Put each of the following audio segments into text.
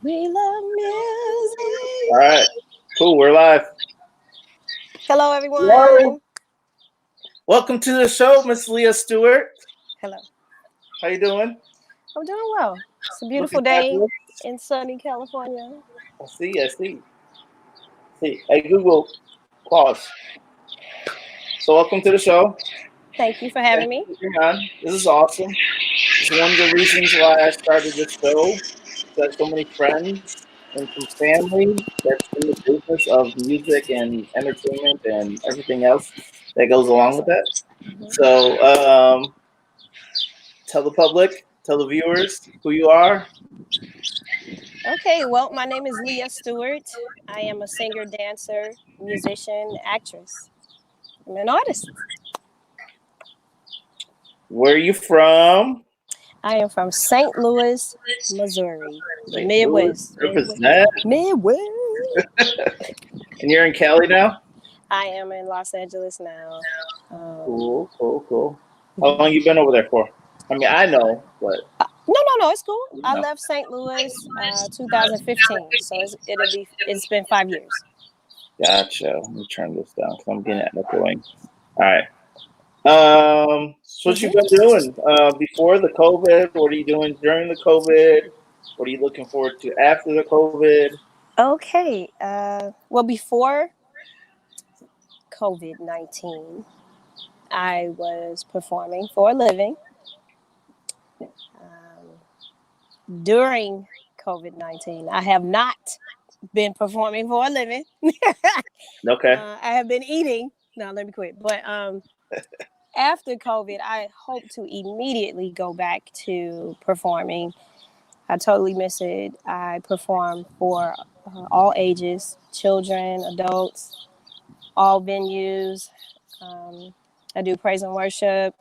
We love All music. right, cool. We're live. Hello, Hello. everyone. Welcome to the show, Miss Leah Stewart. Hello. How you doing? I'm doing well. It's a beautiful Looking day fabulous. in sunny California. I see. I see. See. Hey, Google, pause. So, welcome to the show. Thank you for Thank having you me. for being on. This is awesome. It's one of the reasons why I started this show. I have so many friends and some family that's in the business of music and entertainment and everything else that goes along with that. Mhm. So, tell the public, tell the viewers who you are. Okay, well, my name is Leah Stewart. I am a singer, dancer, musician, actress. I'm an artist. Where are you from? I am from St. Louis, Missouri, the St. Louis. Midwest. Midwest. Represent. Midwest. And you're in Cali now? I am in Los Angeles now. Um, Cool, cool, cool. How long you been over there for? I mean, I know, but no, it's cool. you I know. left St. Louis 2015, so it's been 5 years. Gotcha. Let me turn this down because I'm getting echoing. All right. So what you hmm been doing before the COVID? What are you doing during the COVID? What are you looking forward to after the COVID? Okay. Well, before COVID-19, I was performing for a living. During COVID-19, I have not been performing for a living. Okay. I have been eating. No, let me quit. But after COVID, I hope to immediately go back to performing. I totally miss it. I perform for all ages, children, adults, all venues. Um, I do praise and worship.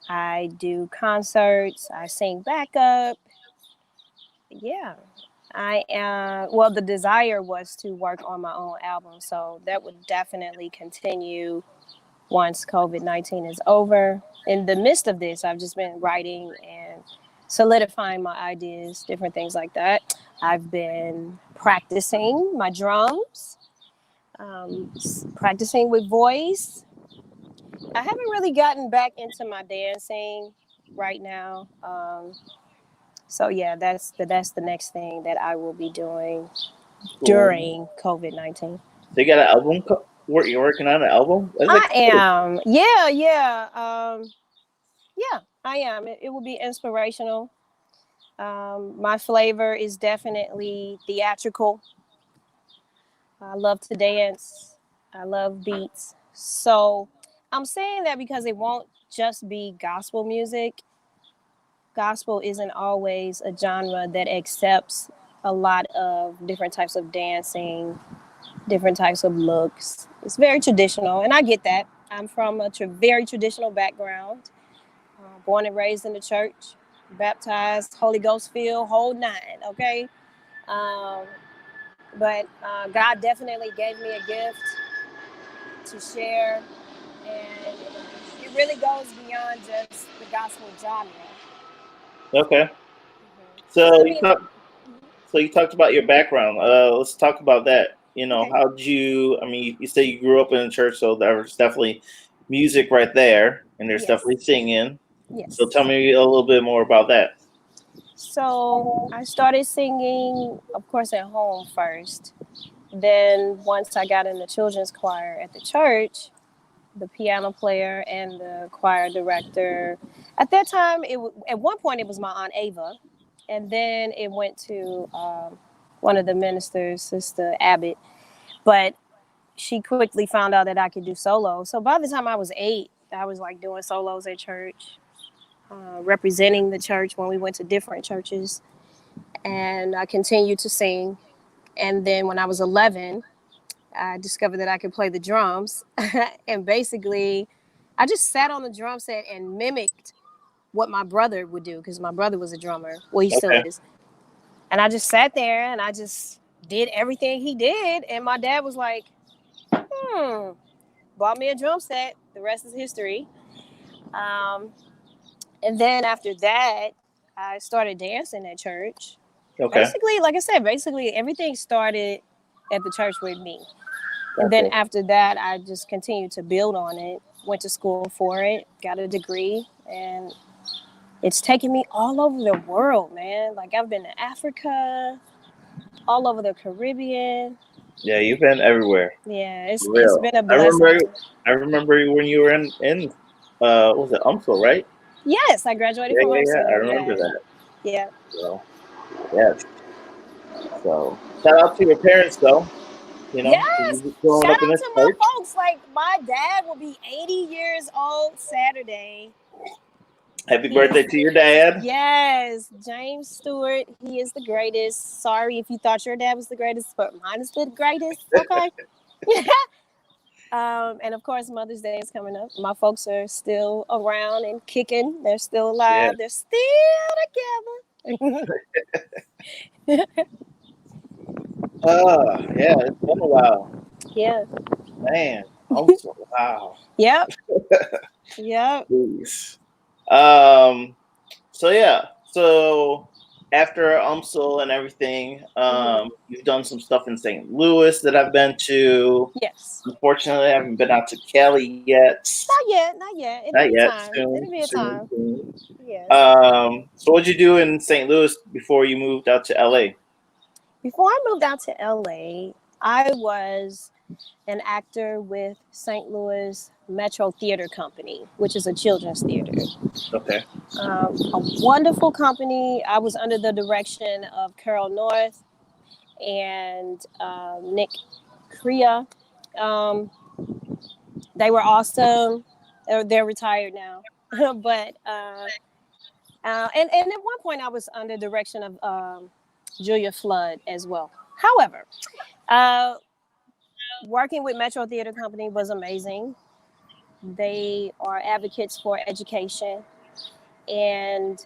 I do concerts. I sing backup. Yeah. Well, the desire was to work on my own album. So that would definitely continue once COVID-19 is over. In the midst of this, I've just been writing and solidifying my ideas, different things like that. I've been practicing my drums, practicing with voice. I haven't really gotten back into my dancing right now. So yeah, that's the next thing that I will be doing Cool. during COVID-19. So you got an album? You're working on an album? That's I exciting. am, yeah, I am. It will be inspirational. My flavor is definitely theatrical. I love to dance. I love beats. So I'm saying that because it won't just be gospel music. Gospel isn't always a genre that accepts a lot of different types of dancing, different types of looks. It's very traditional, and I get that. I'm from a very traditional background, born and raised in the church, baptized, Holy Ghost filled, whole nine, okay? Um, but God definitely gave me a gift to share, and it really goes beyond just the gospel genre. Okay. Because, So I you mean, talk, so you talked about your background. Let's talk about that. okay, How did you? I mean, you say you grew up in the church, so there's definitely music right there, and there's yes, definitely singing. So tell yes. me a little bit more about that. So I started singing, of course, at home first. Then once I got in the children's choir at the church, the piano player and the choir director. At that time, at one point it was my aunt Ava, and then it went to one of the ministers, Sister Abbott. But she quickly found out that I could do solos. So by the time I was 8, I was like doing solos at church, representing the church when we went to different churches, and I continued to sing. And then when I was 11, I discovered that I could play the drums. And basically, I just sat on the drum set and mimicked what my brother would do because my brother was a drummer. Well, he still Okay. is. And I just sat there and I just did everything he did. And my dad was like, bought me a drum set. The rest is history. Um, and then after that, I started dancing at church. Okay. Basically, like I said, basically everything started at the church with me. And then Gotcha. after that, I just continued to build on it. Went to school for it, got a degree, and it's taken me all over the world, man. Like I've been to Africa, all over the Caribbean. Yeah, you've been everywhere. Yeah, For it's real. been a I remember. blessing. I remember when you were in what was it UMSL, right? Yes, I graduated Yeah, from yeah, yeah. I UMSL. remember Yeah, that. yeah. So yes. So shout out to your parents, though. You know, Yes. you growing Shout up in out this to my church. folks. Like my dad will be 80 years old Saturday. Happy He is birthday to your dad. Yes, James Stewart. He is the greatest. Sorry if you thought your dad was the greatest, but mine is the greatest. Okay. And of course, Mother's Day is coming up. My folks are still around and kicking. They're still Yeah. alive. They're still together. Yeah. It's been a while, Yeah. man. UMSL. Wow. Yep. Yep. Jeez. Um. So yeah. So after UMSL and everything, Hmm. you've done some stuff in St. Louis that I've been to. Yes. Unfortunately, I haven't been out to Cali yet. Not yet. Not yet. It'll Not be yet. time. Soon. It'll be a Soon. time. Soon. Yes. So what'd you do in St. Louis before you moved out to LA? Before I moved out to LA, I was an actor with St. Louis Metro Theater Company, which is a children's theater. Okay. A wonderful company. I was under the direction of Carol North and Nick Crea. Um, they were awesome. They're retired now, but and at one point I was under direction of Julia Flood as well. However, uh, working with Metro Theater Company was amazing. They are advocates for education and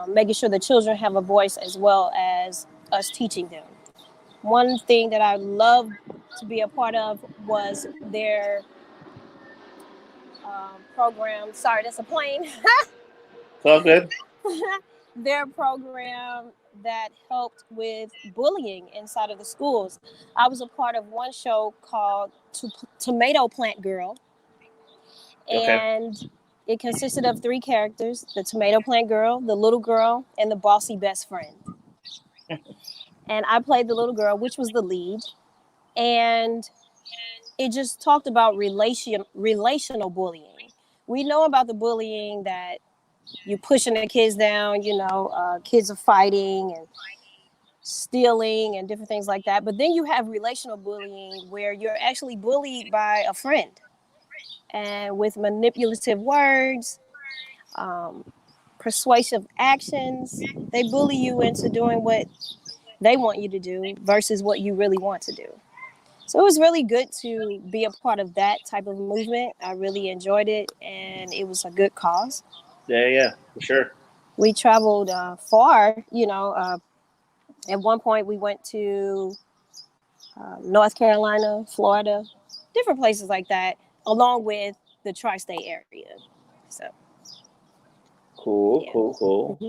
making sure the children have a voice as well as us teaching them. One thing that I loved to be a part of was their program. Sorry, that's a plane. It's all good. Their program that helped with bullying inside of the schools. I was a part of one show called Tomato Plant Girl, Okay. and it consisted of three characters: the tomato plant girl, the little girl, and the bossy best friend. And I played the little girl, which was the lead. And it just talked about relational bullying. We know about the bullying that you pushing the kids down, kids are fighting and stealing and different things like that. But then you have relational bullying where you're actually bullied by a friend and with manipulative words, um, persuasive actions. They bully you into doing what they want you to do versus what you really want to do. So it was really good to be a part of that type of movement. I really enjoyed it, and it was a good cause. Yeah, yeah, for sure. We traveled far. At one point, we went to North Carolina, Florida, different places like that, along with the tri-state area. So Cool, yeah. cool, cool. Hmm.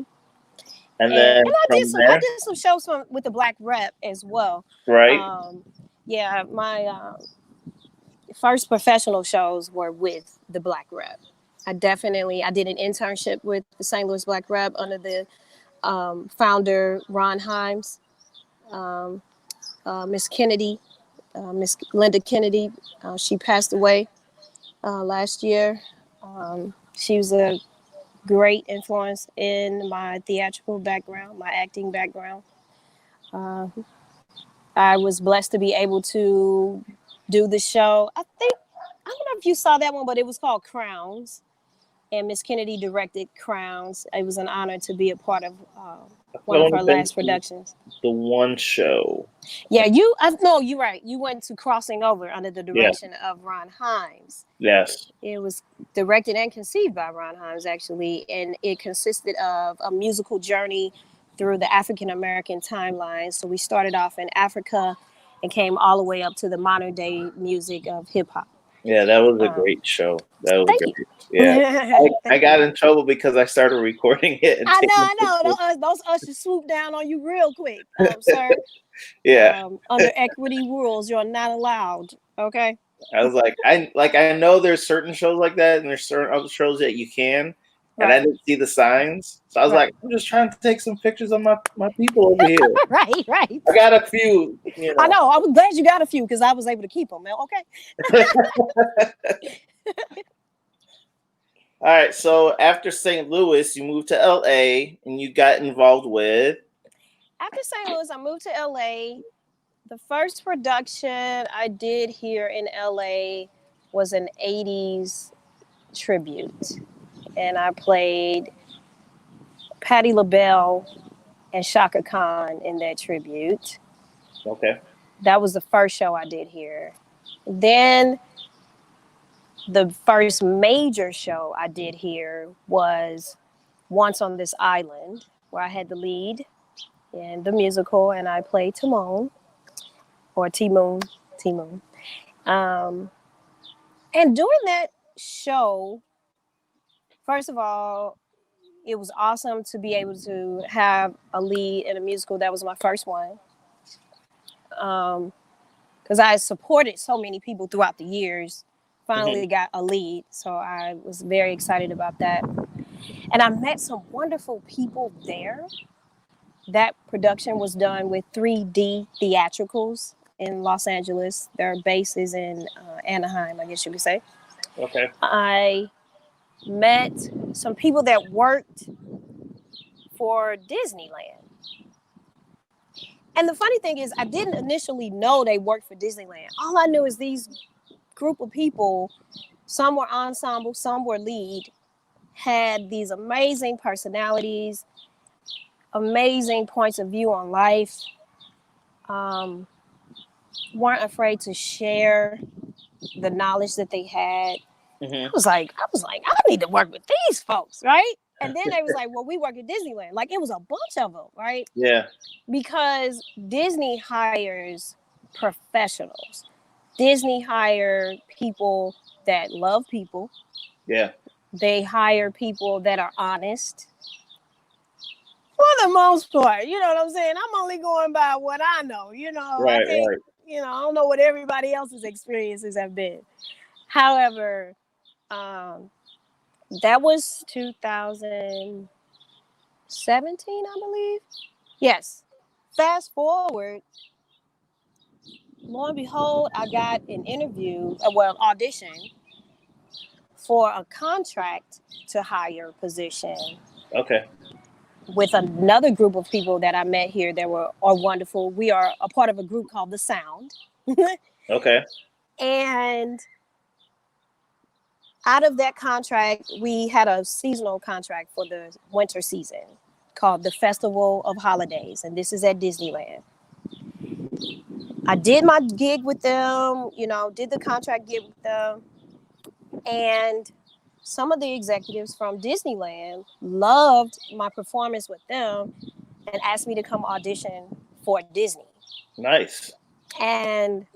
And And then I did from I there, did some shows with the Black Rep as well. right? Um, yeah, my first professional shows were with the Black Rep. I did an internship with the St. Louis Black Rep under the founder Ron Himes, um, Miss Kennedy, Miss Linda Kennedy. She passed away last year. She was a great influence in my theatrical background, my acting background. Uh, I was blessed to be able to do the show. I don't know if you saw that one, but it was called Crowns, and Miss Kennedy directed Crowns. It was an honor to be a part of I've one of only her been last to productions. the one show. Yeah, no, you're right. You went to Crossing Over under the Yeah. direction of Ron Himes. Yes. It was directed and conceived by Ron Himes, actually, and it consisted of a musical journey through the African American timeline. So we started off in Africa and came all the way up to the modern day music of hip hop. Yeah, that was a Um, great show. That was Thank great. you. Yeah. I Thank got you. in trouble because I started recording it and taking I know. pictures. Those ushers swoop down on you real quick, sir. Yeah. Under equity rules, you're not allowed. Okay. I was I know there's certain shows like that and there's certain other shows that you can, and I Right. didn't see the signs. So I was like, Right. I'm just trying to take some pictures of my people over here. Right. Right. I got a few, I know. I was glad you got a few because I was able to keep them. Okay. All right, so after St. Louis, you moved to LA and you got involved with. After St. Louis, I moved to LA. The first production I did here in LA was an 80s tribute. And I played Patti LaBelle and Shaka Khan in that tribute. Okay. That was the first show I did here. Then the first major show I did here was Once on This Island, where I had the lead in the musical and I played Timon or T-Moon, T-Moon. Um, and doing that show, first of all, it was awesome to be able to have a lead in a musical. That was my first one. Because I supported so many people throughout the years, finally got a lead. So I was very excited about that. And I met some wonderful people there. That production was done with 3D Theatricals in Los Angeles. Their base is in Anaheim, I guess you could say. Okay. I met some people that worked for Disneyland. And the funny thing is, I didn't initially know they worked for Disneyland. All I knew is these group of people, some were ensemble, some were lead, had these amazing personalities, amazing points of view on life, um, weren't afraid to share the knowledge that they had. Mm-hmm. I need to work with these folks, right? And then they was like, well, we work at Disneyland. Like it was a bunch of them, right? Yeah. Because Disney hires professionals. Disney hire people that love people. Yeah. They hire people that are honest. For the most part, you know what I'm saying? I'm only going by what I know. I Right. can't, Right. I don't know what everybody else's experiences have been. However, that was 2017, I believe. Yes. Fast forward, lo and behold, I got an interview, audition for a contract to hire position Okay. with another group of people that I met here that are wonderful. We are a part of a group called The Sound. Okay. And out of that contract, we had a seasonal contract for the winter season called the Festival of Holidays. And this is at Disneyland. I did my gig with them, did the contract gig with them. And some of the executives from Disneyland loved my performance with them and asked me to come audition for Disney. Nice. And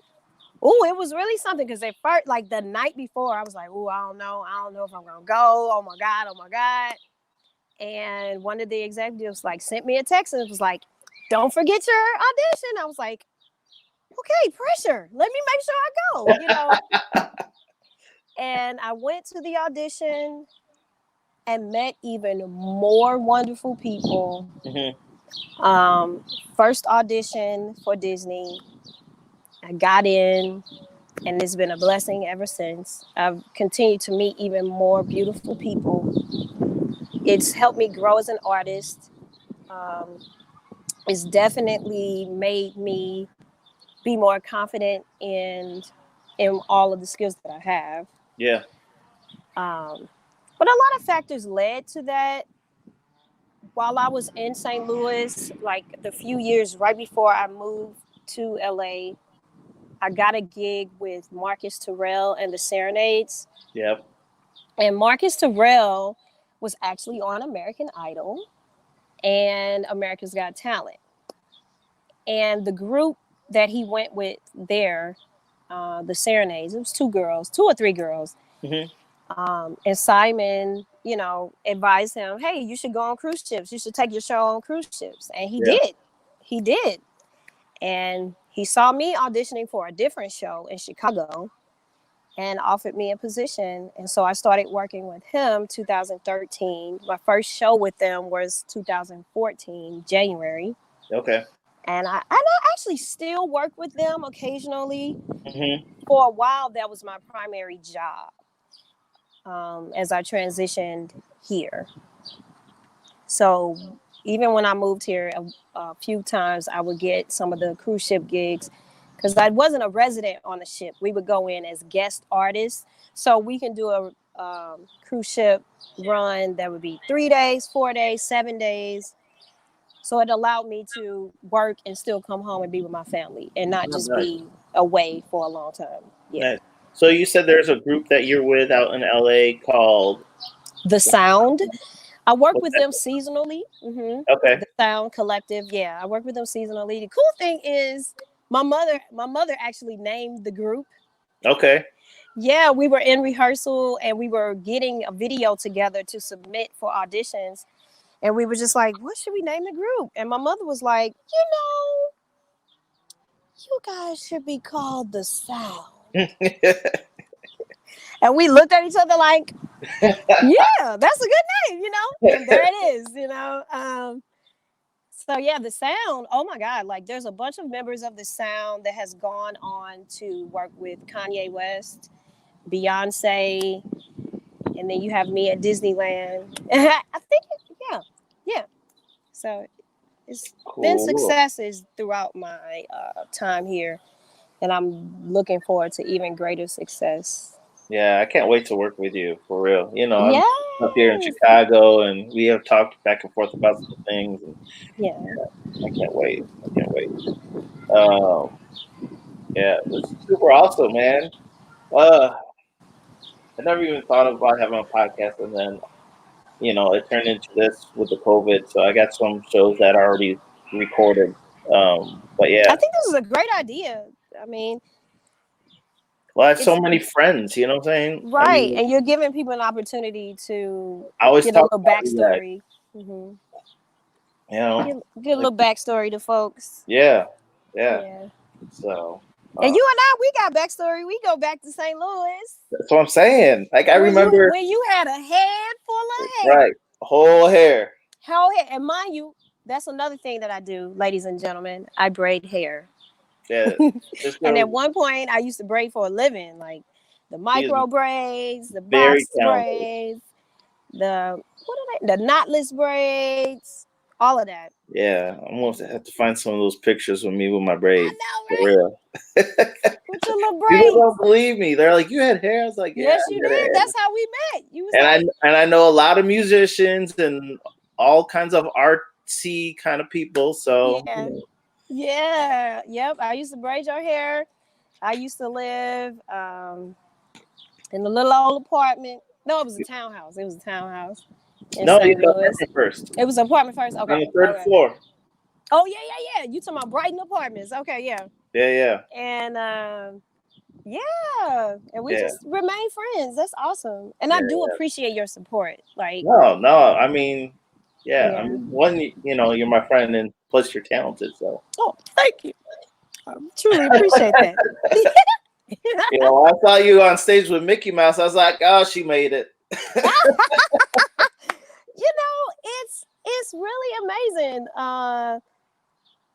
it was really something because at first, like the night before, I was like, I don't know if I'm gonna go. Oh my God, oh my God. And one of the executives like sent me a text and it was like, don't forget your audition. I was like, okay, pressure. Let me make sure I go, And I went to the audition and met even more wonderful people. First audition for Disney. I got in, and it's been a blessing ever since. I've continued to meet even more beautiful people. It's helped me grow as an artist. Um, it's definitely made me be more confident in all of the skills that I have. Yeah. But a lot of factors led to that. While I was in St. Louis, like the few years right before I moved to LA, I got a gig with Marcus Terrell and the Serenades. Yep. And Marcus Terrell was actually on American Idol and America's Got Talent. And the group that he went with there the serenades. It was two or three girls. Hmm. And Simon, advised him, hey, you should go on cruise ships. You should take your show on cruise ships. And he Yeah. did. He did. And he saw me auditioning for a different show in Chicago and offered me a position. And so I started working with him 2013. My first show with them was 2014, January. Okay. And I actually still work with them occasionally. Hmm. For a while, that was my primary job as I transitioned here. So even when I moved here a few times, I would get some of the cruise ship gigs because I wasn't a resident on the ship. We would go in as guest artists. So we can do a cruise ship run that would be 3 days, 4 days, 7 days. So it allowed me to work and still come home and be with my family and not Oh, just nice. be away for a long time. Yeah. Nice. So you said there's a group that you're with out in LA called The Sound. I work what's with that? them seasonally. Okay. The Sound Collective. Yeah, I work with them seasonally. The cool thing is my mother actually named the group. Okay. Yeah, we were in rehearsal and we were getting a video together to submit for auditions. And we were just like, what should we name the group? And my mother was like, you guys should be called The Sound. And we looked at each other like, yeah, that's a good name. And there it is. So yeah, The Sound. Oh my God! Like, there's a bunch of members of The Sound that has gone on to work with Kanye West, Beyonce, and then you have me at Disneyland. I think, yeah, yeah. So it's been Cool. successes throughout my time here, and I'm looking forward to even greater success. Yeah, I can't wait to work with you for real. I'm up here in Yes. Chicago, and we have talked back and forth about some things, and Yeah. I can't wait. I can't wait. Um, yeah, this is super awesome, man. Uh, I never even thought about having a podcast, and then it turned into this with the COVID. So I got some shows that are already recorded. But I yeah, think this is a great idea. I mean, well, I have so it's many friends. You know what I'm saying? I right, mean, and you're giving people an opportunity to I always get a talk little about you guys. backstory. hmm You know, get a like, little backstory to folks. yeah, yeah. Yeah, So and uh, you and I, we got backstory. We go back to St. Louis that's what I'm saying. Like I remember, when you had a head full of right, hair, whole hair. whole hair. And mind you, that's another thing that I do, ladies and gentlemen. I braid hair. Yeah, this And at girl, one point, I used to braid for a living, like the she is micro braids, the very box talented. braids, the what are they? The knotless braids, all of that. Yeah, I'm gonna have to find some of those pictures with me with my I braids know, for right? real. With your little People don't braids. believe me. They're like, "You had hair." I was like, "Yeah, Yes, I you had did. hair." That's how we met. You was And I like, and I know a lot of musicians and all kinds of artsy kind of people. So yeah, yeah, yep. I used to braid your hair. I used to live in a little old apartment. No, it was a townhouse. It was a townhouse in no, you St. got Louis. apartment first It was an apartment first. on Okay, the third okay. floor. Oh yeah, yeah, yeah. You talking about Brighton Apartments? Okay, yeah. Yeah, yeah, And yeah, and we yeah, just remain friends. That's awesome, and I do yeah. appreciate your support. Like, No, no. I mean, yeah. I yeah. mean, one, you're my friend, and plus you're talented. So, Oh, thank you. I truly appreciate that. I saw you on stage with Mickey Mouse. I was like, oh, she made it. It's really amazing.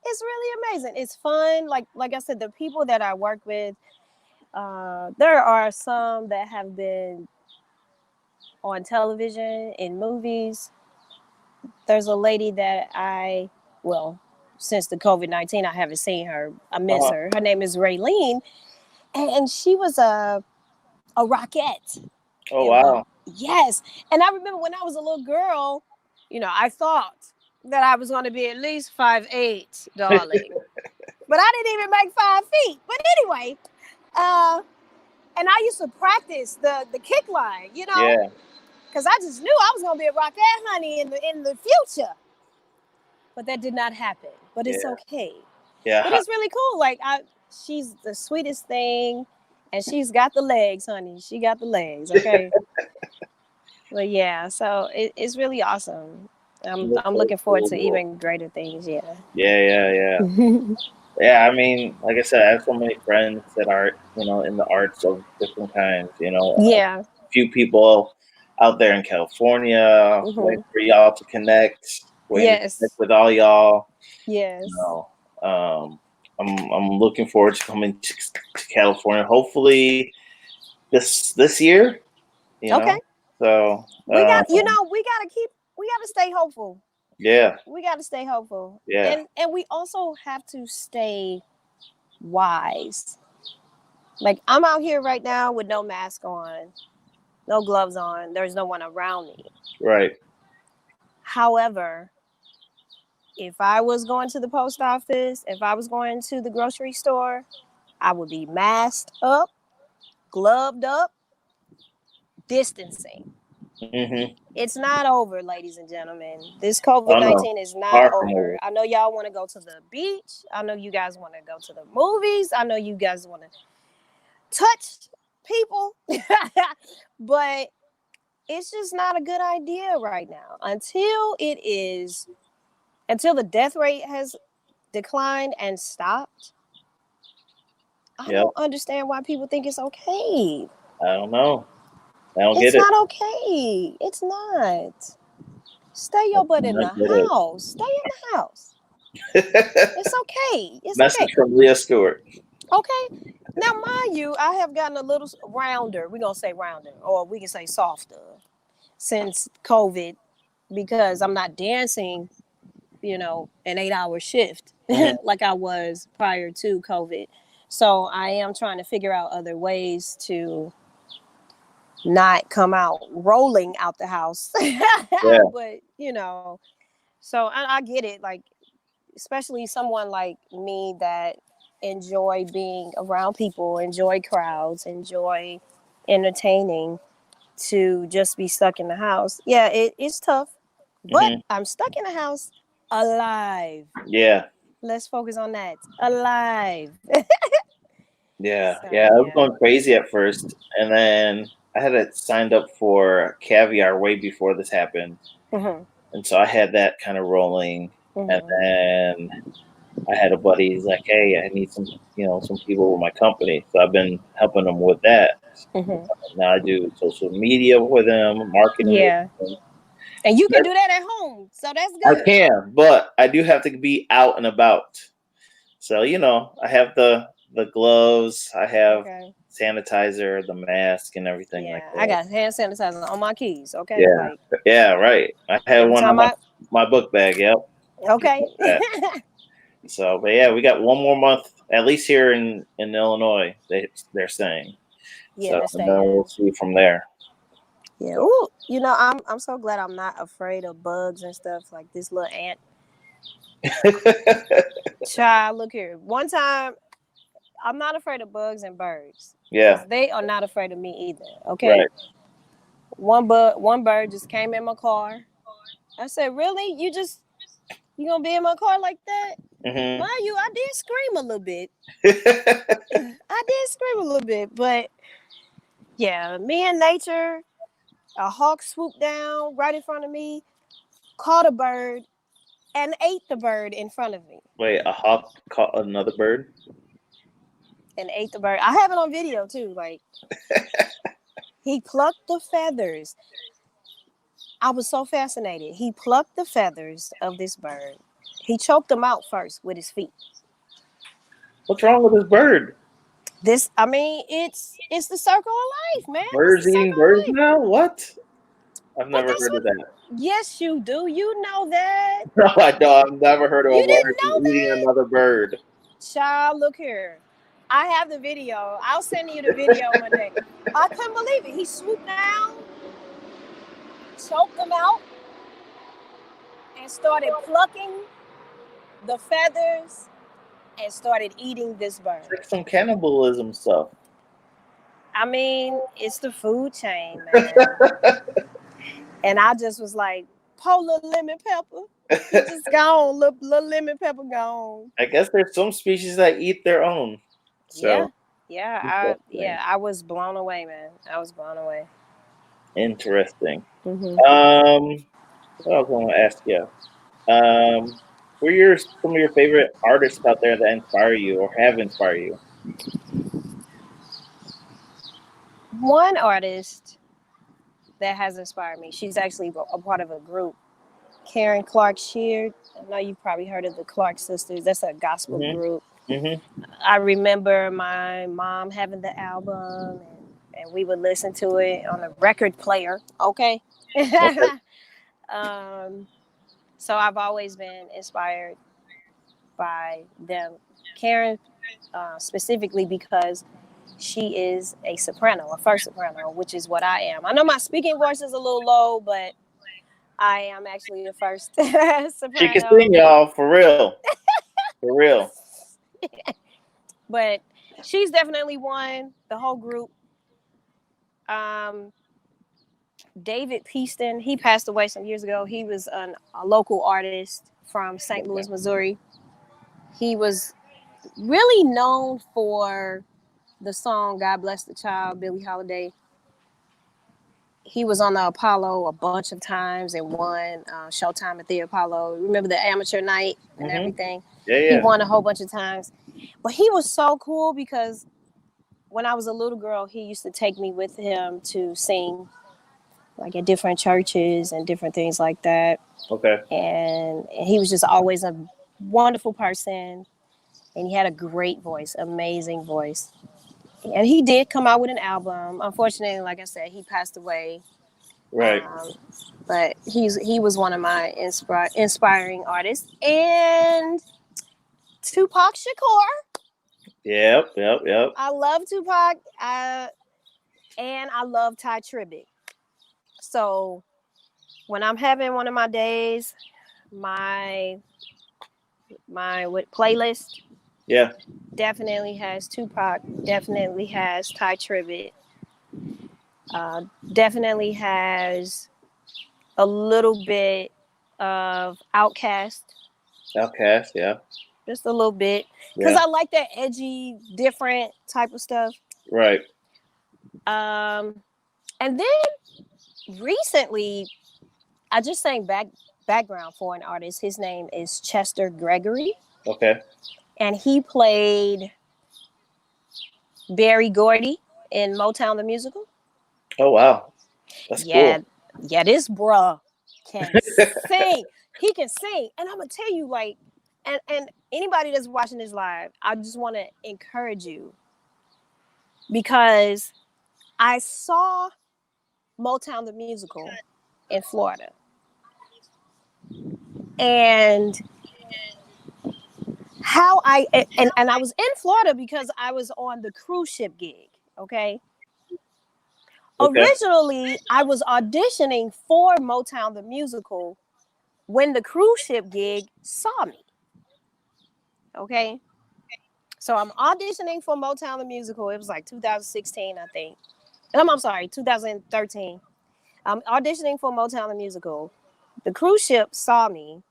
It's really amazing. It's fun. Like I said, the people that I work with, there are some that have been on television, in movies. There's a lady that well, since the COVID-19, I haven't seen her. I miss Uh-huh. her. Her name is Raylene, and she was a rockette Oh in one. wow. Yes, and I remember when I was a little girl, I thought that I was going to be at least 5'8", darling, but I didn't even make 5 feet. But anyway, uh, and I used to practice the kick line, Yeah, because I just knew I was going to be a rockette honey in the future. But that did not happen. But it's yeah, okay. yeah. But it's really cool. Like She's the sweetest thing, and she's got the legs, honey. She got the legs. Okay. But yeah, so it's really awesome. That's I'm so looking forward to cool. even greater things. Yeah. Yeah. Yeah, I mean, like I said, I have so many friends that are, in the arts of different kinds. A Yeah. few people out there in California, waiting Hmm. for y'all to connect, waiting to connect Yes. with all y'all. You Yes. know, I'm looking forward to coming to California. Hopefully this year. You Okay. know, so We got. We gotta keep. We gotta stay hopeful. yeah, We gotta stay hopeful, yeah, and we also have to stay wise. Like I'm out here right now with no mask on, no gloves on. There's no one around me. right. However, if I was going to the post office, if I was going to the grocery store, I would be masked up, gloved up, distancing. Mm-hmm. It's not over, ladies and gentlemen. This Oh COVID no, 19 is not far from over. over. I know y'all want to go to the beach. I know you guys want to go to the movies. I know you guys want to touch people. But it's just not a good idea right now until the death rate has declined and stopped. I Yep. don't understand why people think it's okay. I don't know. I don't It's get it. not okay. It's not. Stay I your butt do in not the get house. Stay in the house. it. It's okay. It's Message okay. from Leah Stewart. Okay. Now, mind you, I have gotten a little rounder. We're going to say rounder, or we can say softer since COVID because I'm not dancing, an 8-hour shift Mhm. like I was prior to COVID. So I am trying to figure out other ways to not come out rolling out the house. Yeah. But, so I get it. Like, especially someone like me that enjoy being around people, enjoy crowds, enjoy entertaining, to just be stuck in the house. Yeah, it's tough, but Hmm. I'm stuck in the house alive. Yeah. Let's focus on that. Alive. Yeah. So Yeah. I was yeah. going crazy at first, and then I had it signed up for caviar way before this happened, Hmm. and so I had that kind of rolling, and Hmm. then I had a buddy. He's like, "Hey, I need some people with my company." So I've been helping them with that. Hmm. Now I do social media with them, marketing with Yeah, them. and you can do that at home, so that's I good. can, but I do have to be out and about. So I have the gloves, I have Okay. sanitizer, the mask, and everything like Yeah, I that. got hand sanitizer on my keys. Okay, Yeah, like yeah, right. I had every one on time I. my book bag. Yep. Just Okay. like that. So, but yeah, we got one more month at least here in Illinois. They're saying. Yeah, So, to and stay then in. we'll see from there. Yeah. So, Ooh, I'm so glad I'm not afraid of bugs and stuff like this little ant. Child, look here. One time, I'm not afraid of bugs and birds yeah, because they are not afraid of me either. Okay. right. One bird just came in my car. I said, "Really? You gonna be in my car like that?" Hmm. Mind you, I did scream a little bit. I did scream a little bit, but yeah, me and nature. A hawk swooped down right in front of me, caught a bird, and ate the bird in front of me. Wait, a hawk caught another bird? And ate the bird. I have it on video too. Like he plucked the feathers. I was so fascinated. He plucked the feathers of this bird. He choked them out first with his feet. What's wrong with this bird? I mean, it's the circle of life, man. It's the Birds eating circle birds of life. now? What? I've But never that's heard what. of that. Yes, you do. You know that. No, I don't. I've never heard of a You bird didn't know eating that, another bird. child. Look here. I have the video. I'll send you the video one day. I couldn't believe it. He swooped down, choked them out, and started plucking the feathers and started eating this bird. It's like some cannibalism stuff. I mean, it's the food chain, man. And I just was like, "Po little lemon pepper." He just gone. Little lemon pepper gone. I guess there's some species that eat their own. Yeah. So Yeah, interesting. I was blown away, man. I was blown away. Interesting. Hmm. What else I want to ask you? Who are some of your favorite artists out there that inspire you or have inspired you? One artist that has inspired me. She's actually a part of a group. Karen Clark Sheard. I know you've probably heard of the Clark sisters. That's a gospel Mhm. group. Mhm. I remember my mom having the album, and we would listen to it on a record player. Okay. Okay. um, so I've always been inspired by them. Karen, specifically because she is a soprano, a first soprano, which is what I am. I know my speaking voice is a little low, but I am actually the first She can sing, soprano. y'all, for real. For real. But she's definitely one. The whole group. Um, David Peaston, he passed away some years ago. He was a local artist from St. Louis, Okay. Missouri. He was really known for the song "God Bless the Child," Billie Holiday. He was on the Apollo a bunch of times and won Showtime at the Apollo. Remember the amateur night and Mhm. everything? Yeah, He yeah. won a whole bunch of times. But he was so cool because when I was a little girl, he used to take me with him to sing like at different churches and different things like that. Okay. And he was just always a wonderful person. And he had a great voice, amazing voice. And he did come out with an album. Unfortunately, like I said, he passed away. Right. Um, but he was one of my inspiring artists. And Tupac Shakur. Yep. Yep. Yep. I love Tupac. And I love Ty Tribbett. So when I'm having one of my days, my what playlist Yeah. definitely has Tupac, definitely has Ty Tribbett, uh, definitely has a little bit of Outcast, Outcast. Yeah. just a little bit, because Yeah. I like that edgy, different type of stuff. Right. Um, and then recently, I just sang background for an artist. His name is Chester Gregory, Okay. and he played Barry Gordy in Motown the Musical. Oh wow. That's Yeah, cool. yeah, this bruh can sing. He can sing. And I'm gonna tell you, like, and anybody that's watching this live, I just want to encourage you because I saw Motown the Musical in Florida. And and I was in Florida because I was on the cruise ship gig. Okay. Okay. Originally, I was auditioning for Motown the Musical when the cruise ship gig saw me. Okay. So I'm auditioning for Motown the Musical. It was like 2016, I think. I'm sorry, 2013. I'm auditioning for Motown the Musical. The cruise ship saw me.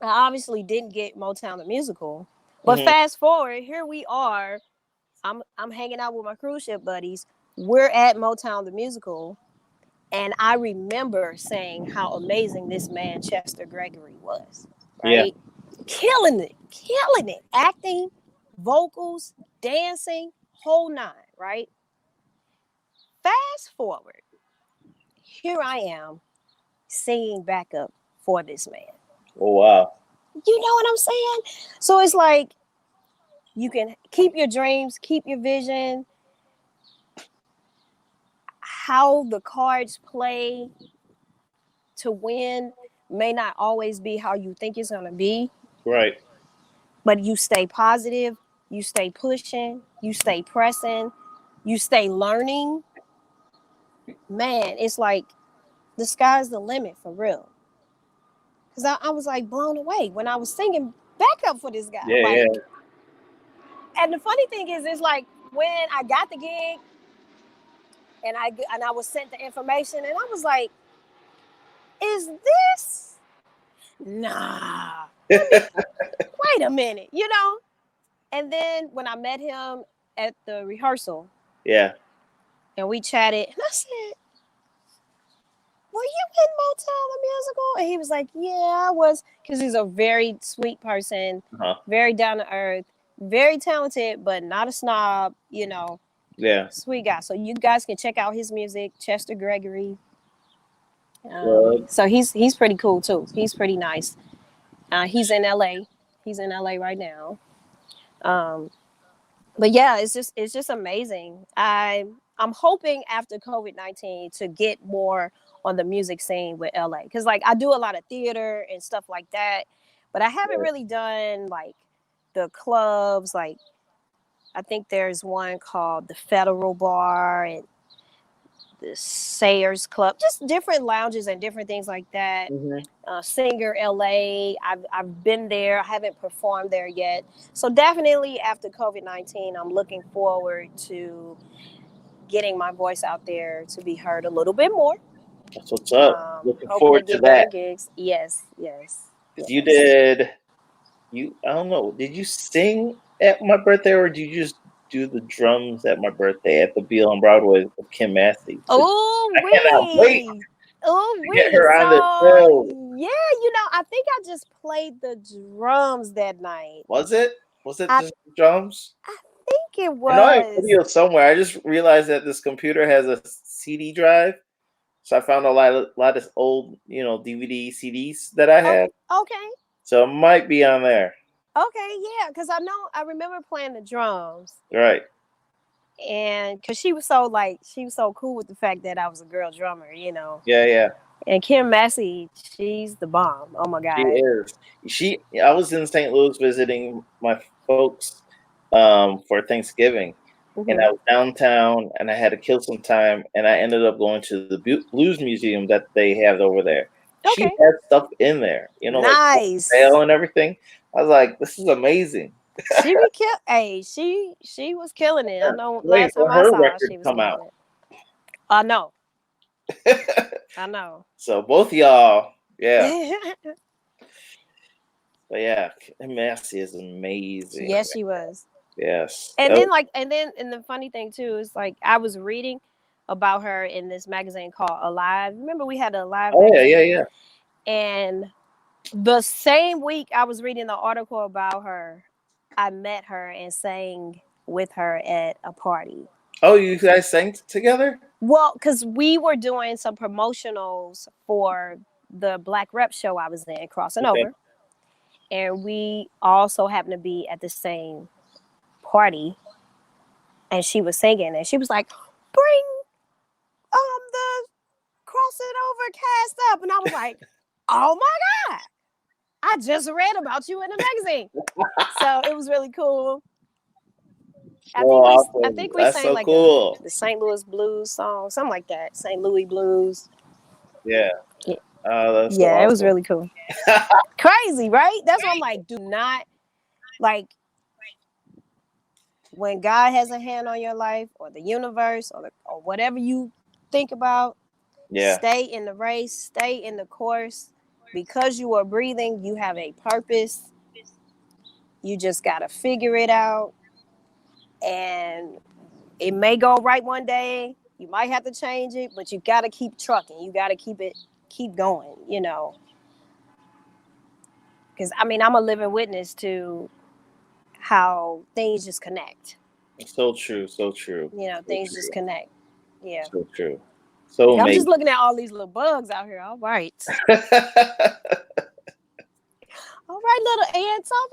I obviously didn't get Motown the Musical. But Mhm. fast forward, here we are. I'm hanging out with my cruise ship buddies. We're at Motown the Musical. And I remember saying how amazing this man, Chester Gregory, was, Yeah. right? Killing it. Acting, vocals, dancing, whole nine, right? Fast forward, here I am singing backup for this man. Oh wow. You know what I'm saying? So it's like you can keep your dreams, keep your vision. How the cards play to win may not always be how you think it's going to be, Right. but you stay positive, you stay pushing, you stay pressing, you stay learning. Man, it's like the sky's the limit for real. Because I was like blown away when I was singing backup for this guy. Yeah. Like, Yeah. and the funny thing is, it's like when I got the gig and I was sent the information, and I was like, "Is this? Nah, let me wait a minute," you know. And then when I met him, at the rehearsal. Yeah. And we chatted, and I said, "Were you in Motown the musical?" And he was like, "Yeah, I was," because he's a very sweet person, Uh-huh. very down to earth, very talented, but not a snob. Yeah. Sweet guy. So you guys can check out his music, Chester Gregory. Good. So he's pretty cool too. He's pretty nice. He's in LA. He's in LA right now. Um, but yeah, it's just amazing. I'm hoping after COVID-19 to get more on the music scene with LA, because like I do a lot of theater and stuff like that, but I haven't really done like the clubs. Like I think there's one called the Federal Bar and the Sayers Club, just different lounges and different things like that. Mm-hmm. Singer LA. I've been there. I haven't performed there yet. So definitely after COVID-19, I'm looking forward to getting my voice out there to be heard a little bit more. That's what's up. Looking Hoping to forward to get better that. gigs. Yes, yes, 'Cause you yes. did. I don't know. Did you sing at my birthday, or did you just do the drums at my birthday at the Beale on Broadway with Kim Massey? So Oh I cannot wait wee. Oh to get wee. her on the So show. yeah, I think I just played the drums that night. Was it? Was it I just drums? I think it I know I have was. video somewhere. I just realized that this computer has a CD drive, so I found a lot of old, DVD CDs that I Okay. have. Okay. So it might be on there. Okay, yeah, because I remember playing the drums, Right. and because she was so cool with the fact that I was a girl drummer. Yeah, yeah. And Kim Massey, she's the bomb. Oh my She god. is. I was in St. Louis visiting my folks for Thanksgiving, and Hmm. I was downtown, and I had to kill some time, and I ended up going to the Blues Museum that they have over there. She Okay, had stuff in there, like for nice. sale and everything. I was like, this is amazing. She be kill. Hey, she was killing it. I Yeah, know. waiting Last for time I her saw her, record she to was come killing out. it. I know. I know. So both of y'all, yeah. But yeah, Massey is amazing. Yes, she was. Yes. And then and the funny thing too is like I was reading about her in this magazine called Alive. Remember we had a Alive Oh yeah, yeah, magazine, yeah. and the same week I was reading the article about her, I met her and sang with her at a party. Oh, you guys sang together? Well, because we were doing some promotionals for the Black Rep show I was in, crossing Okay. over, and we also happened to be at the same party. And she was singing, and she was like, "Bring the crossing over cast up," and I was like, "Oh my god, I just read about you in the magazine." So it was really cool. I Oh, think we I awesome. think we That's sang so like the cool. the St. Louis blues song, something like that. St. Louis blues. Yeah. Yeah, Oh, that's so yeah, it was awesome. really cool. Crazy, right? That's why I'm like, do not like when God has a hand on your life or the universe or whatever you think about. Yeah. Stay in the race, stay in the course. Because you are breathing, you have a purpose. You just got to figure it out. And it may go right one day. You might have to change it, but you got to keep trucking. You got to keep going. Because I mean, I'm a living witness to how things just connect. So true. So true. So Things just true. connect. Yeah. So true. So I'm just amazing. looking at all these little bugs out here. All right. All right, little ants. All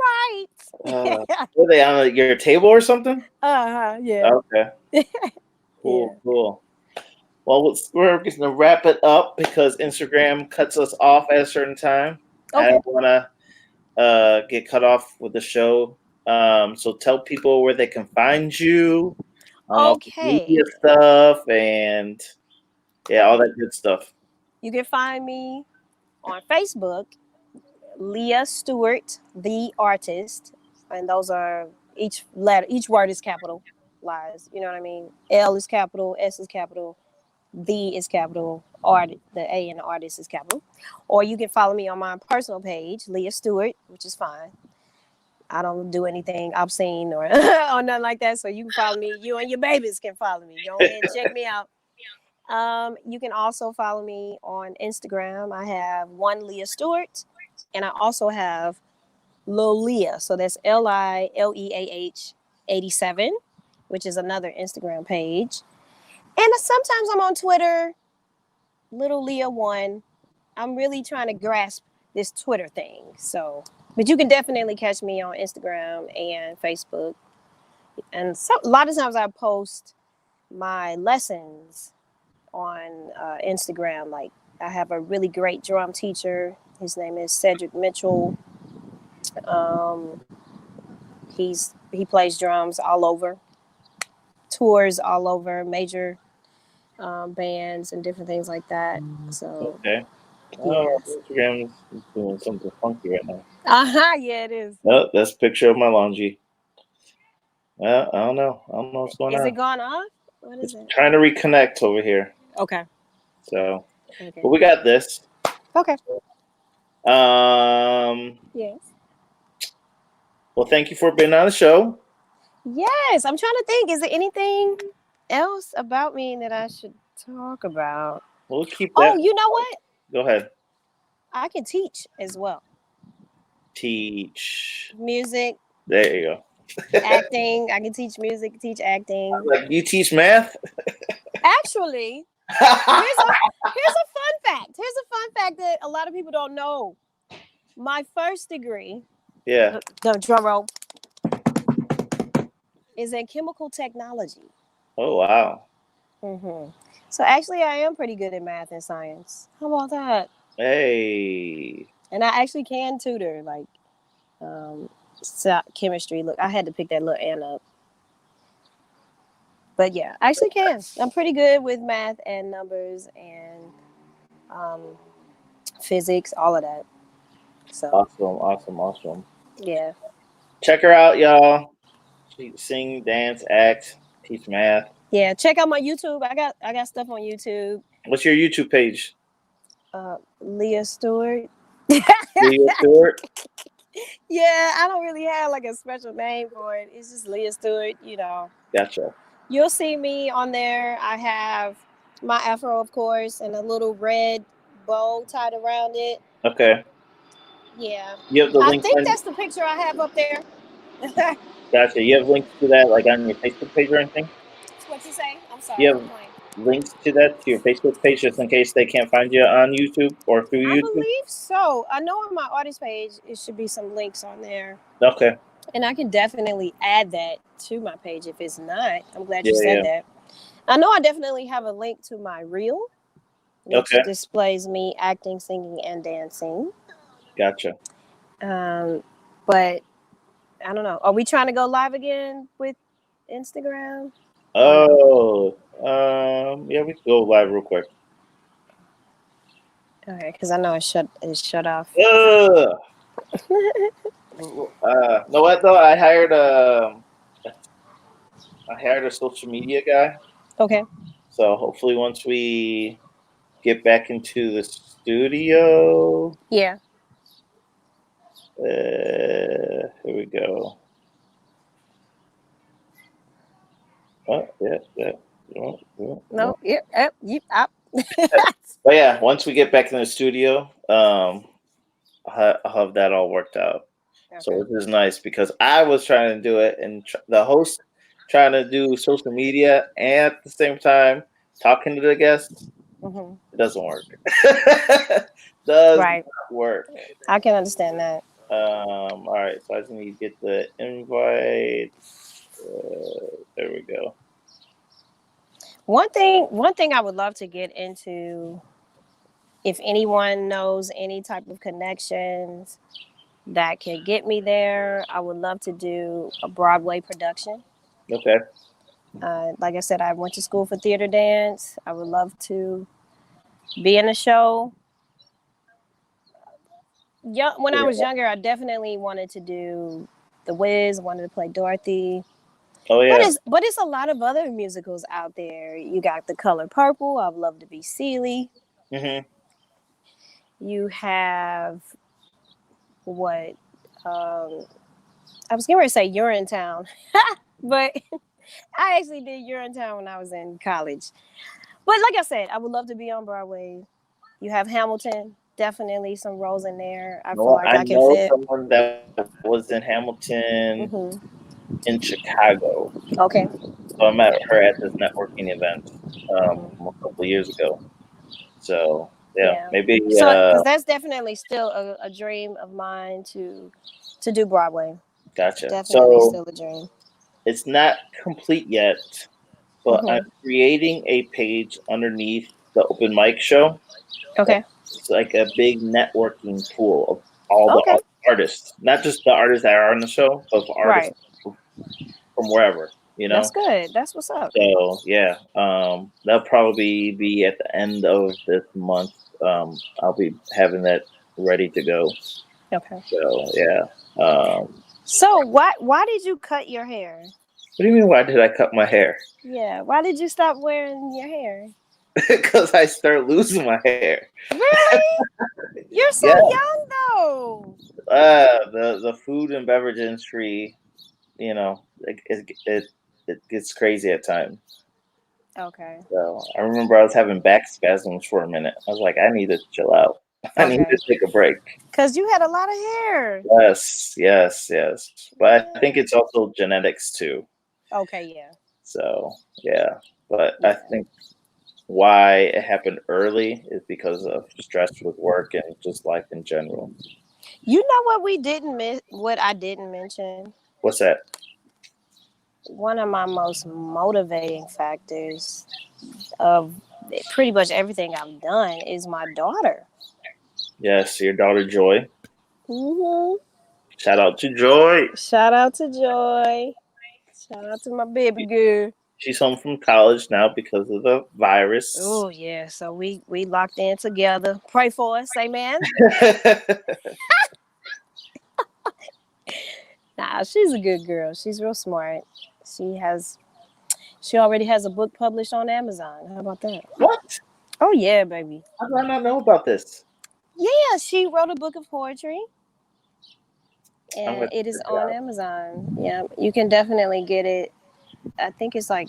right. Were they on your table or something? Yeah. Okay. Yeah. Cool. Cool. Well, we're just gonna wrap it up because Instagram cuts us off at a certain time. I Okay. don't want to get cut off with the show. So tell people where they can find you on all the media Okay. stuff and yeah, all Okay. that good stuff. You can find me on Facebook, Leah Stewart, the artist, and those are each word is capitalized. You know what I mean? L is capital, S is capital, the is capital, art the A in the artist is capital. Or you can follow me on my personal page, Leah Stewart, which is fine. I don't do anything obscene or or nothing like that. So you can follow me. You and your babies can follow me. Go ahead and check me out. You can also follow me on Instagram. I have one Leah Stewart, and I also have Lil Leah. So that's LILEAH 87, which is another Instagram page. And sometimes I'm on Twitter, Little Leah One. I'm really trying to grasp this Twitter thing. So, but you can definitely catch me on Instagram and Facebook. And so, a lot of times I post my lessons on Instagram. Like I have a really great drum teacher. His name is Cedric Mitchell. Um, he plays drums all over, tours all over, major bands and different things like that. So Okay. Oh, yes. Instagram is doing something funky right now. Yeah, it is. Oh, that's a picture of my laundry. I don't know. I don't know what's going Is it on. gone off? What is It's it? trying to reconnect over here. Okay. So, Okay. but we got this. Okay. Um. Yes. Well, thank you for being on the show. Yes. I'm trying to think. Is there anything else about me that I should talk about? We'll keep Oh, that. you know what? Go ahead. I can teach as well. Teach. Music, There you go. acting. I can teach music, teach acting. Like you teach math. Actually, here's a fun fact. Here's a fun fact that a lot of people don't know. My first degree, Yeah. the drum roll, is in chemical technology. Oh wow. hmm So actually, I am pretty good at math and science. How about that? Hey. And I actually can tutor like um, chemistry. Look, I had to pick that little N up. But yeah, I actually can. I'm pretty good with math and numbers and um, physics, all of that. So Awesome. Awesome. Awesome. yeah, Check her out, y'all. She sing, dance, act, teach math. yeah. Check out my YouTube. I got stuff on YouTube. What's your YouTube page? Leah Stewart. Leah Stewart. Yeah, I don't really have like a special name for it. It's just Leah Stewart. Gotcha. You'll see me on there. I have my afro, of course, and a little red bow tied around it. Okay. Yeah, You have the I links think on. that's the picture I have up there. Gotcha. You have links to that, like on your Facebook page or anything? What you say? I'm sorry, You I'm have playing. links to that to your Facebook page, just in case they can't find you on YouTube or through I YouTube. believe so. I know on my artist page it should be some links on there, Okay. and I can definitely add that to my page if it's not. I'm glad you Yeah. said Yeah. that. I know I definitely have a link to my reel, which Okay. displays me acting, singing, and dancing. Gotcha. Um, but I don't know. Are we trying to go live again with Instagram? Or no? Oh. Yeah, we can go live real quick. Okay, because I know it's shut off. Ugh. Know what though? I hired a social media guy. Okay. So hopefully once we get back into the studio, Yeah. here we go. Oh, yeah, yeah. No. Yep. Yep. Yep. Up. But yeah, once we get back in the studio, I'll have that all worked out. Okay. So this is nice because I was trying to do it, and the host trying to do social media and at the same time talking to the guests. hmm It doesn't work. Does Right. not work. I can understand that. All right, so I just need to get the invite. There we go. One thing I would love to get into, if anyone knows any type of connections that can get me there, I would love to do a Broadway production. Okay. Like I said, I went to school for theater dance. I would love to be in a show. When I was Yeah. younger, I definitely wanted to do The Wiz. Wanted to play Dorothy. Oh But yeah. it's a lot of other musicals out there. You got The Color Purple. I'd love to be Celie. hmm You have what? Um, I was going to say Urinetown, but I actually did Urinetown when I was in college. But like I said, I would love to be on Broadway. You have Hamilton, definitely some roles in there. I feel No, like I I can know fit. someone that was in Hamilton Hmm. in Chicago. Okay. So I met her at this networking event Hmm. a couple of years ago. So yeah, Yeah. maybe So, because that's definitely still a dream of mine to do Broadway. gotcha. Definitely So still a dream. it's not complete yet, but I'm Hmm. creating a page underneath the open mic show. Okay. It's like a big networking pool of all the Okay. artists, not just the artists that are on the show, but for artists Right. from wherever, you That's know. good. That's what's up. So yeah, that'll probably be at the end of this month. I'll be having that ready to go. Okay. So yeah. So why did you cut your hair? What do you mean? Why did I cut my hair? Yeah. Why did you stop wearing your hair? Because I started losing my hair. Really? You're so Yeah. young though. The food and beverage industry, it gets crazy at times. Okay. So I remember I was having back spasms for a minute. I was like, I need to chill out. I need Okay. to take a break. Cause you had a lot of hair. Yes, yes, yes. But I think Yeah. it's also genetics too. Okay. Yeah. So yeah. But I Yeah. think why it happened early is because of stress with work and just life in general. You know what we didn't miss? What I didn't mention? What's that? One of my most motivating factors of pretty much everything I've done is my daughter. Yes, your daughter Joy. Hmm. Shout out to Joy. Shout out to Joy. Shout out to my baby girl. She's home from college now because of the virus. Oh yeah, so we locked in together. Pray for us, amen. Nah, she's a good girl. She's real smart. She has she already has a book published on Amazon. How about that? What? Oh yeah, baby. How do I not know about this? Yeah, she wrote a book of poetry I'm and gonna it check is it on out. Amazon. Yeah, you can definitely get it. I think it's like,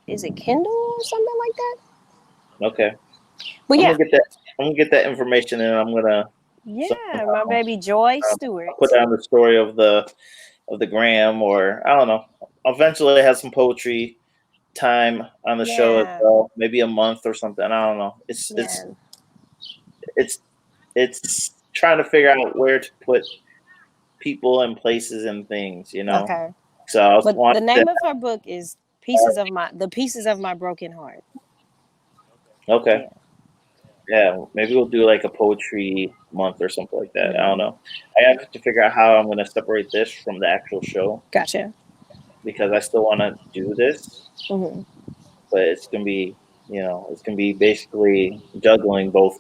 is it Kindle or something like that? Okay, But I'm yeah, gonna get that. I'm gonna get that information, and I'm gonna yeah, my somehow baby Joy I'll put Stewart. down the story of the gram, or I don't know. Eventually, have some poetry time on the show as Yeah, well. Maybe a month or something. I don't know. It's it's yeah. it's it's trying to figure out where to put people and places and things. Okay. So I was But the wanting to. name of her book is the Pieces of My Broken Heart. Okay. Yeah. Yeah, maybe we'll do like a poetry month or something like that. I don't Hmm. know. I have to figure out how I'm going to separate this from the actual show Gotcha. because I still want to do this, Hmm. but it's gonna be basically juggling both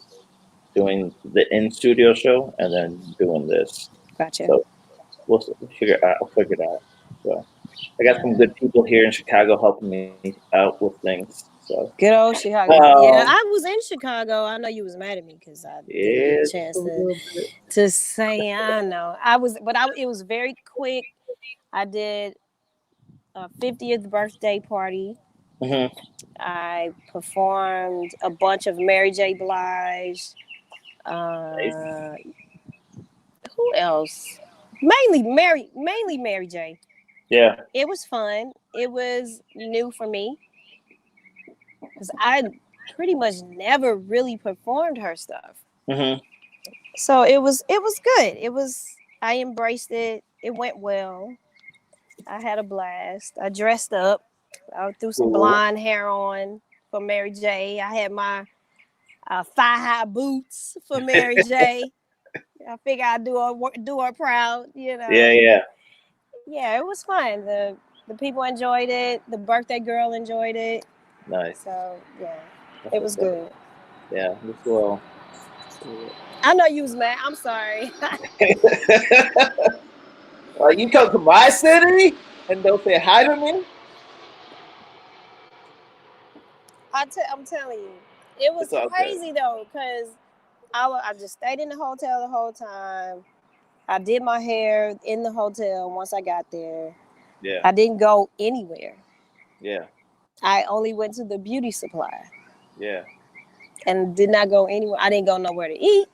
doing the in studio show and then doing this. Gotcha. So I'll figure it out. So I got some Yeah. good people here in Chicago helping me out with things. So Good old Chicago. Yeah, um, I was in Chicago. I know you was mad at me because I didn't get a yeah, just chance a little bit. to say I know. I was, but it was very quick. I did a 50th birthday party. Hmm. I performed a bunch of Mary J. Blige. Nice. Uh, who else? Mainly Mary J. Yeah. It was fun. It was new for me because I pretty much never really performed her stuff. Hmm. So it was good. I embraced it. It went well. I had a blast. I dressed up. I threw some Cool. blonde hair on for Mary J. I had my thigh high boots for Mary J. I figure I'd do her proud, you Yeah, know. yeah. Yeah, it was fun. The people enjoyed it. The birthday girl enjoyed it. Nice. So yeah, That's it what's was up. good. Yeah, this will. I know you was mad. I'm sorry. You come to my city and don't say hi to me? I'm telling you, it was It's all good. crazy though, cause I just stayed in the hotel the whole time. I did my hair in the hotel once I got there. Yeah. I didn't go anywhere. Yeah. I only went to the beauty supply Yeah. and did not go anywhere. I didn't go nowhere to eat.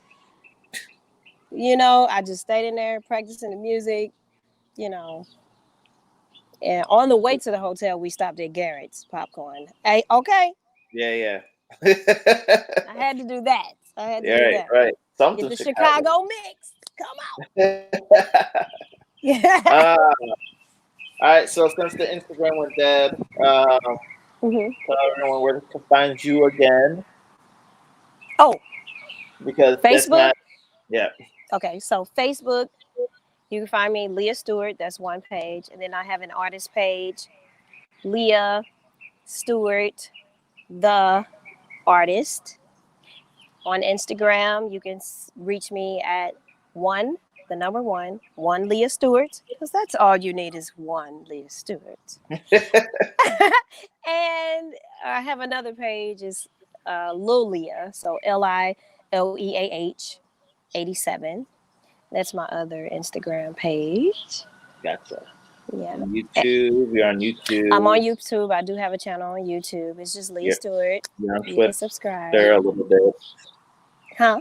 You know, I just stayed in there practicing the music, you know. And on the way to the hotel, we stopped at Garrett's Popcorn. Hey, okay. Yeah. I had to do that. I had to Yeah. do Right. that. Right. Get Something the Chicago. Chicago mix. Come on. uh, Yeah. all right. So since the Instagram went dead, hmm tell everyone where to find you again Oh, because that's Facebook. not. Yeah. Okay, so Facebook, you can find me Leah Stewart. That's one page, and then I have an artist page, Leah Stewart, the artist. On Instagram, you can reach me at one, the number one Leah Stewart, because that's all you need is one Leah Stewart. And I have another page is Lil Leah, so LILEAH 87. That's my other Instagram page. Gotcha. Yeah. And YouTube, you're on I'm on YouTube. YouTube. I do have a channel on YouTube. It's just Leah You're, Stewart. you're on You can Twitter subscribe. a little bit. Huh?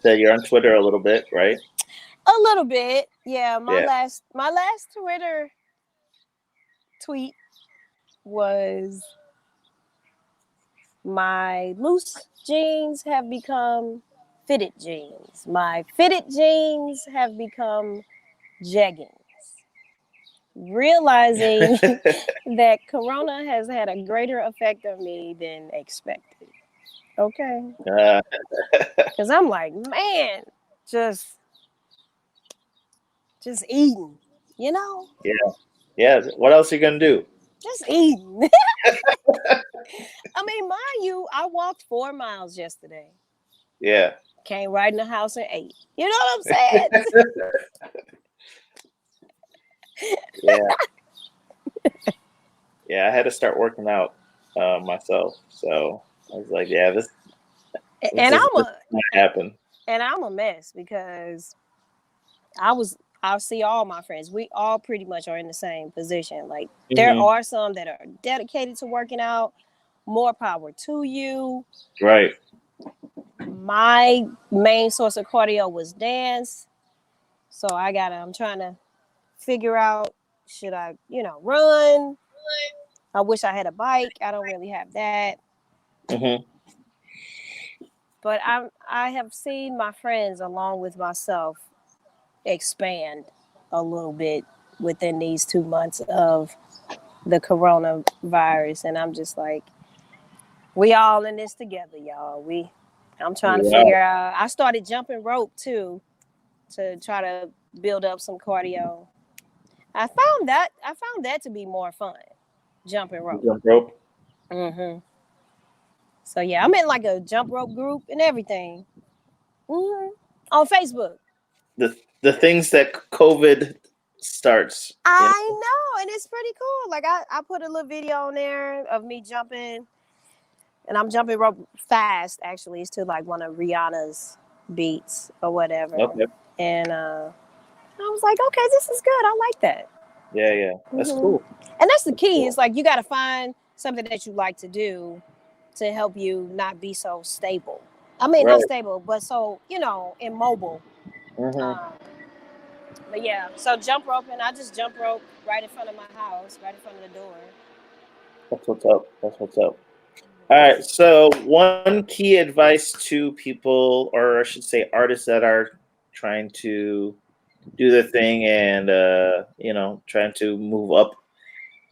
So you're on Twitter a little bit, right? A little bit. Yeah, Yeah. my last Twitter tweet was my loose jeans have become fitted jeans. My fitted jeans have become jeggings. Realizing that Corona has had a greater effect on me than expected. Okay. uh, Because I'm like, man, just just eating, you know? yeah. Yeah. What else are you gonna do? Just eating. I mean, mind you, I walked 4 miles yesterday. Yeah. Came right in the house and ate. You know what I'm saying? Yeah. Yeah. I had to start working out myself. So I was like, yeah, and this is gonna happen. I'm a mess because I was I see all my friends. We all pretty much are in the same position. Like there Hmm. are some that are dedicated to working out. More power to you. Right. My main source of cardio was dance. So I'm trying to figure out should I, run? I wish I had a bike. I don't really have that. Hmm. But I have seen my friends along with myself expand a little bit within these 2 months of the coronavirus. And I'm just like, we all in this together, y'all. I'm trying to Wow. figure out. I started jumping rope too to try to build up some cardio. I found that to be more fun, jumping You rope. jump rope. hmm So yeah, I'm in like a jump rope group and everything on Facebook. The things that COVID starts. I know, and it's pretty cool. Like I put a little video on there of me jumping, and I'm jumping rope fast. Actually, it's to like one of Rihanna's beats or whatever. Okay. And I was like, okay, this is good. I like that. Yeah. Yeah. That's hmm cool. And that's the That's key. It's cool. like you got to find something that you like to do to help you not be so stable. I mean, not Right. stable, but so immobile. Hmm. Um, but yeah, so jump roping. I just jump rope right in front of my house, right in front of the door. That's what's up. That's what's up. All right. So, one key advice to people, or I should say, artists that are trying to do their thing and trying to move up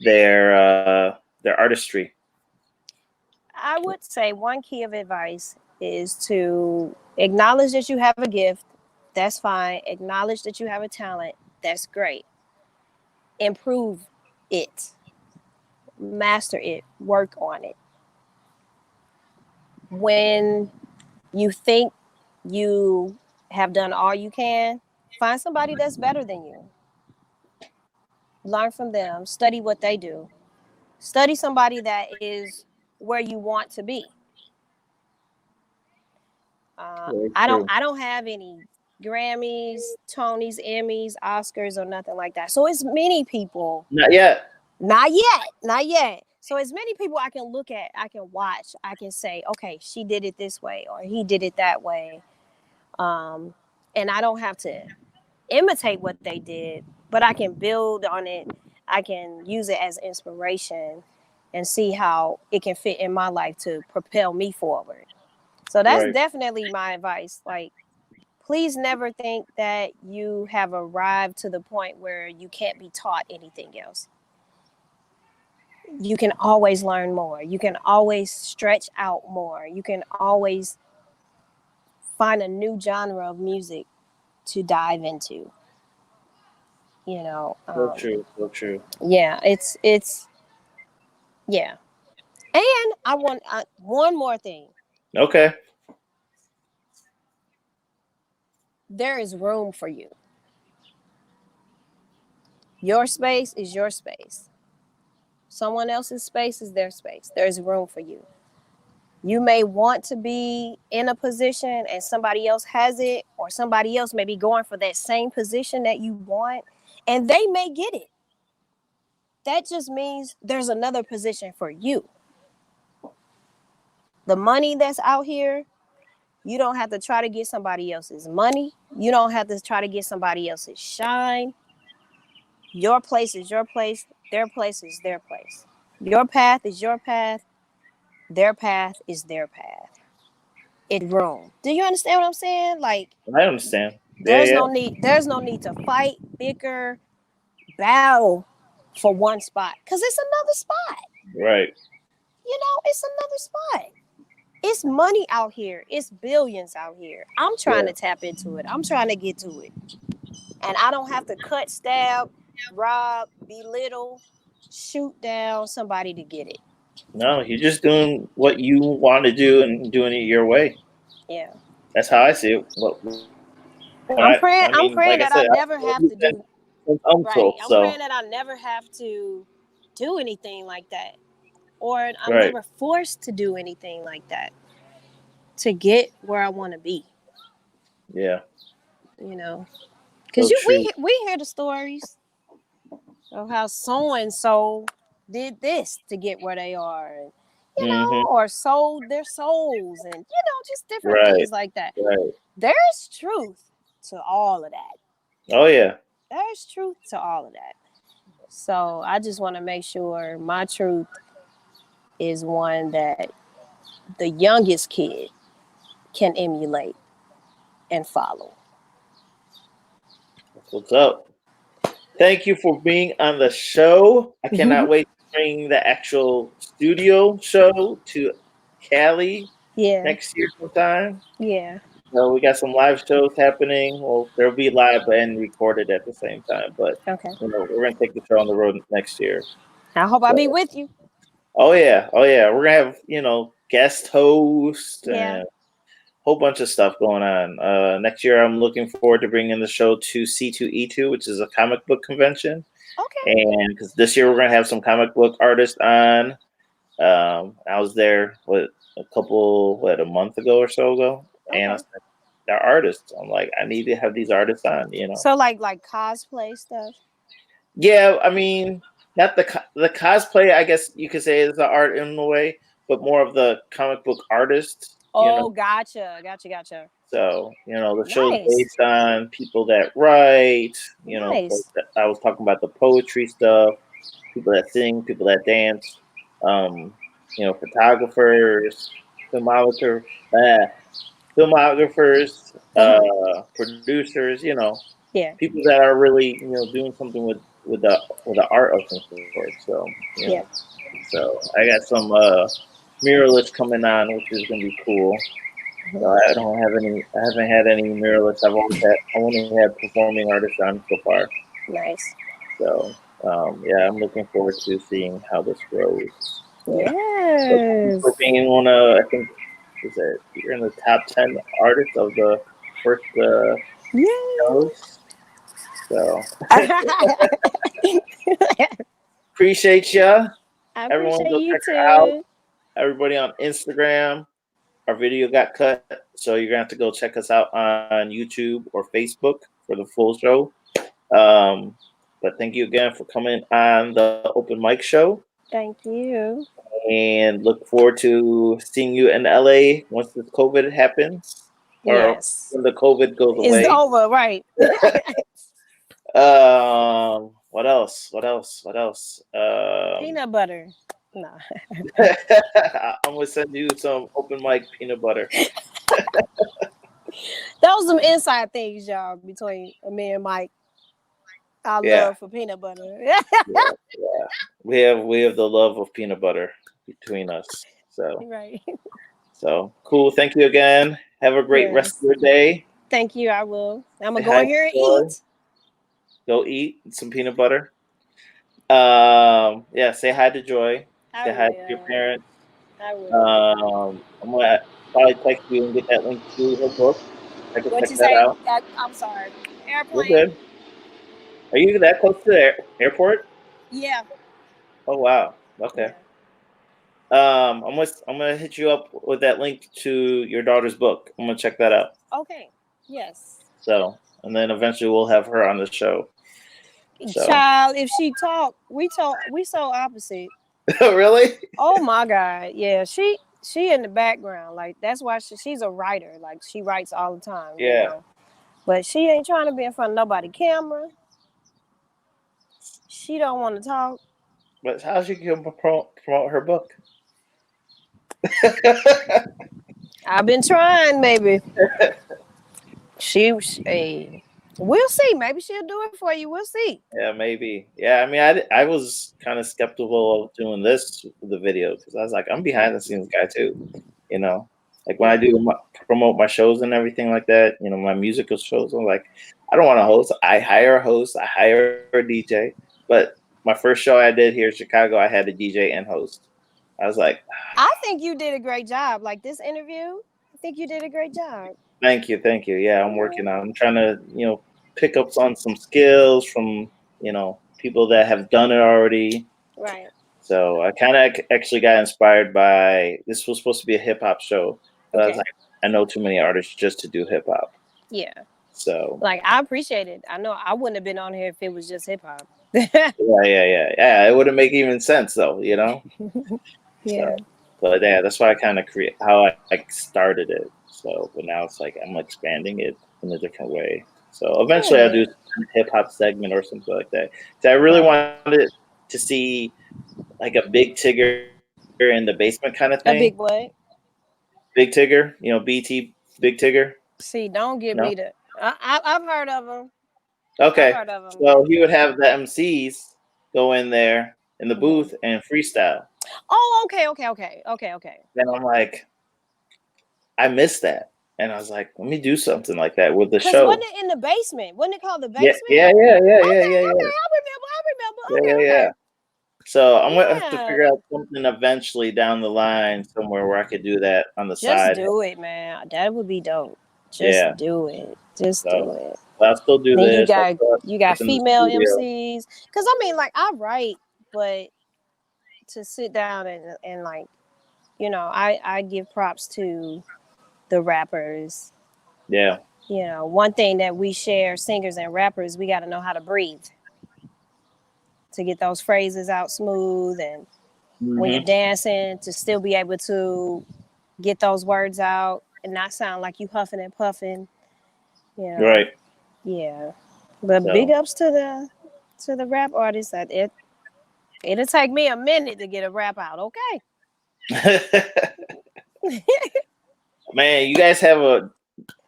their artistry. I would say one key of advice is to acknowledge that you have a gift. That's fine. Acknowledge that you have a talent. That's great. Improve it. Master it. Work on it. When you think you have done all you can, find somebody that's better than you. Learn from them. Study what they do. Study somebody that is where you want to be. Very I don't. true. I don't have any. Grammys, Tonys, Emmys, Oscars, or nothing like that. So it's many people. Not yet. Not yet. Not yet. So as many people I can look at, I can watch, I can say, okay, she did it this way or he did it that way. Um, and I don't have to imitate what they did, but I can build on it. I can use it as inspiration and see how it can fit in my life to propel me forward. So that's Right. definitely my advice. Like, please never think that you have arrived to the point where you can't be taught anything else. You can always learn more. You can always stretch out more. You can always find a new genre of music to dive into. You know, So true. So true. yeah, it's yeah. And I want one more thing. Okay. There is room for you. Your space is your space. Someone else's space is their space. There's room for you. You may want to be in a position and somebody else has it, or somebody else may be going for that same position that you want, and they may get it. That just means there's another position for you. The money that's out here, you don't have to try to get somebody else's money. You don't have to try to get somebody else's shine. Your place is your place. Their place is their place. Your path is your path. Their path is their path. It room. Do you understand what I'm saying? Like, I understand. Yeah. there's Yeah. no need. There's no need to fight, bicker, battle for one spot because it's another spot. Right. You know, it's another spot. It's money out here. It's billions out here. I'm trying Yeah. to tap into it. I'm trying to get to it. And I don't have to cut, stab, rob, belittle, shoot down somebody to get it. No, you're just doing what you want to do and doing it your way. Yeah. That's how I see it. When I'm I praying. I'm mean, praying like I that I said, never I've have been to do since I'm right. 12, I'm so praying that I never have to do anything like that, or I'm right. never forced to do anything like that to get where I want to be. Yeah. You know, because So you true. we hear the stories of how so and so did this to get where they are, and Mm-hmm. or sold their souls, and just different Right. things like that. Right. There's truth to all of that. Oh yeah. There's truth to all of that. So I just want to make sure my truth is one that the youngest kid can emulate and follow. That's what's up. Thank you for being on the show. I cannot wait to bring the actual studio show to Cali Yeah, next year sometime. yeah. So we got some live shows happening. Well, they'll be live and recorded at the same time. But Okay. we're gonna take the show on the road next year. I hope I be So, with you. oh yeah, we're gonna have guest host Yeah. and a whole bunch of stuff going on. Next year, I'm looking forward to bringing the show to C2E2, which is a comic book convention. Okay. And because this year we're gonna have some comic book artists on. I was there a month ago or so ago, and I Okay. said they're artists. I'm like, I need to have these artists on. So like cosplay stuff. Yeah, I mean, not the cosplay. I guess you could say is the art in a way, but more of the comic book artist. Oh, gotcha. So the show's Nice. based on people that write. Nice. I was talking about the poetry stuff, people that sing, people that dance, um, photographers, filmographer, uh, filmographers, producers. Yeah. People that are really doing something with the art of some sort. So Yeah. so I got some muralists coming on, which is gonna be cool. So I don't have any. I haven't had any muralists. I only had performing artists on so far. Nice. So yeah, I'm looking forward to seeing how this grows. So thank you Yes. for being one of, I think, you're in the top 10 artists of the first Yeah. shows. So appreciate ya. I Everyone appreciate go you check her out. too. Everybody on Instagram. our video got cut, so you're gonna have to go check us out on YouTube or Facebook for the full show. Um, but thank you again for coming on the open mic show, Thank you. and look forward to seeing you in LA once this COVID happens or Yes. when the COVID goes It's away. over, right? What else? What else? What else? Peanut butter. No. I'm gonna send you some open mic peanut butter. Those some inside things, y'all, between me and Mike. Our Yeah, love for peanut butter. yeah, yeah. We have the love of peanut butter between us. So Right. so cool. Thank you again. Have a great rest of Yes. your day. Thank you. I will. I'm Say gonna go hi in to here and Joy. eat. Go eat some peanut butter. Yeah. Say hi to Joy. I Say hi to your will. parents. I will. I'm gonna probably text you and get that link to her book. I can What check you that say? out. I'm sorry. You're Airplane. good. Are you that close to the airport? Yeah. Oh wow. Okay. Yeah. I'm gonna hit you up with that link to your daughter's book. I'm gonna check that out. Okay. Yes. So, and then eventually we'll have her on the show. So, Child, if she talk, we so opposite. really? Oh my God. Yeah. She in the background. Like that's why she's a writer. Like she writes all the time, you Yeah. know. But she ain't trying to be in front of nobody camera. She don't want to talk. But how she can promote her book? I've been trying, maybe. Hey, we'll see. Maybe she'll do it for you. We'll see. Yeah, maybe. Yeah, I mean, I was kind of skeptical of doing this with the video because I was like, I'm behind the scenes guy too, you know. Like when I Yeah. do promote my shows and everything like that, my musical shows, I'm like, I don't want to host. I hire a host, I hire a DJ. But my first show I did here in Chicago, I had a DJ and host. I was like, I think you did a great job. Like this interview, I think you did a great job. thank you. Yeah, I'm Yeah. working on. I'm trying to, pick up on some skills from, people that have done it already. Right. So I kind of actually got inspired by this was supposed to be a hip hop show, but I was Okay. like, I know too many artists just to do hip hop. Yeah. So Like I appreciate it. I know I wouldn't have been on here if it was just hip hop. yeah. It wouldn't make even sense though, Yeah. So, but yeah, that's why I kind of create how I started it. So, but now it's like I'm expanding it in a different way. So eventually I'll do Good. some hip hop segment or something like that. So I really Right. wanted to see like a big Tigger in the basement kind of thing. A big what? Big Tigger, BT Big Tigger, See, don't you get know. me to. I've heard of them. I've Okay, heard of them. so he would have the MCs go in there in the Hmm. booth and freestyle. Oh, okay. Then I'm like, I missed that, and I was like, let me do something like that with the Cause wasn't show. it in the basement? Wasn't it called the Yeah, basement? yeah, yeah, yeah, yeah, Okay, yeah, yeah, okay. I yeah, yeah, remember. yeah. So I'm gonna have to Yeah. figure out something eventually down the line somewhere where I could do that on the Just side. do it, man. That would be dope. Just Yeah. do it. Just do So it. I'll still do Then you this. I'll got still have you got stuff in the female studio. MCs. Cause I mean, like I write, but to sit down and like, I give props to the rappers. Yeah. One thing that we share, singers and rappers, we got to know how to breathe to get those phrases out smooth, and when you're Hmm. dancing, to still be able to get those words out and not sound like you huffing and puffing. You know, Right. yeah. But big So. ups to the rap artists. That it'll take me a minute to get a rap out. Okay. Man, you guys have a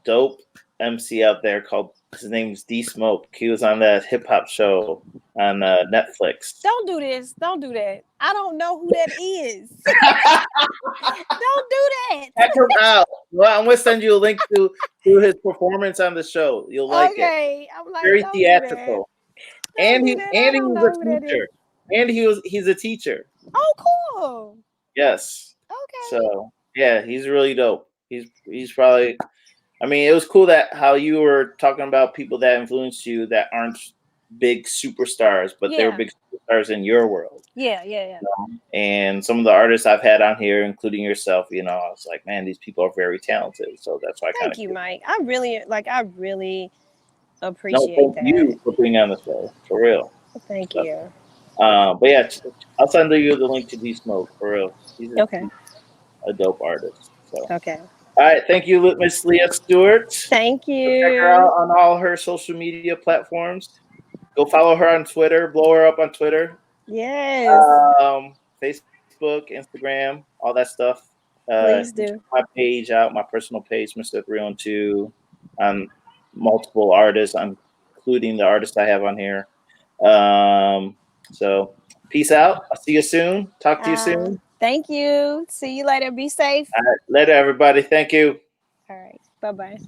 dope MC out there called his name's D Smoke. He was on that hip hop show on Netflix. Don't do this. Don't do that. I don't know who that is. Don't do that. Check him out. Well, I'm gonna send you a link to his performance on the show. You'll like it. Okay. I'm like, Very don't do that. theatrical. Don't And do he that. I and he don't was know a who that is. teacher. And he's a teacher. Oh, cool. Yes. Okay. So yeah, he's really dope. He's probably. I mean, it was cool that how you were talking about people that influenced you that aren't big superstars, but they were Yeah. big superstars in your world. Yeah. Yeah. Yeah. And some of the artists I've had on here, including yourself, I was like, man, these people are very talented. So that's why I kind Thank of you, feel. Mike. I really No, appreciate thank that. you for being on the show, for real. Thank So, you. but yeah, I'll send you the link to D Smoke, for real. Okay. He's a dope artist. So, Okay. all right, thank you, Miss Leah Stewart. Thank Go check her you. out on all her social media platforms. Go follow her on Twitter. Blow her up on Twitter, Yes. Facebook, Instagram, all that stuff. Please Check do. my page out, my personal page, Mr. 312, on multiple artists, including the artists I have on here. So, peace out. I'll see you soon. Talk to you soon. Thank you. See you later. Be safe. All right, later, everybody. Thank you. All right. Bye bye.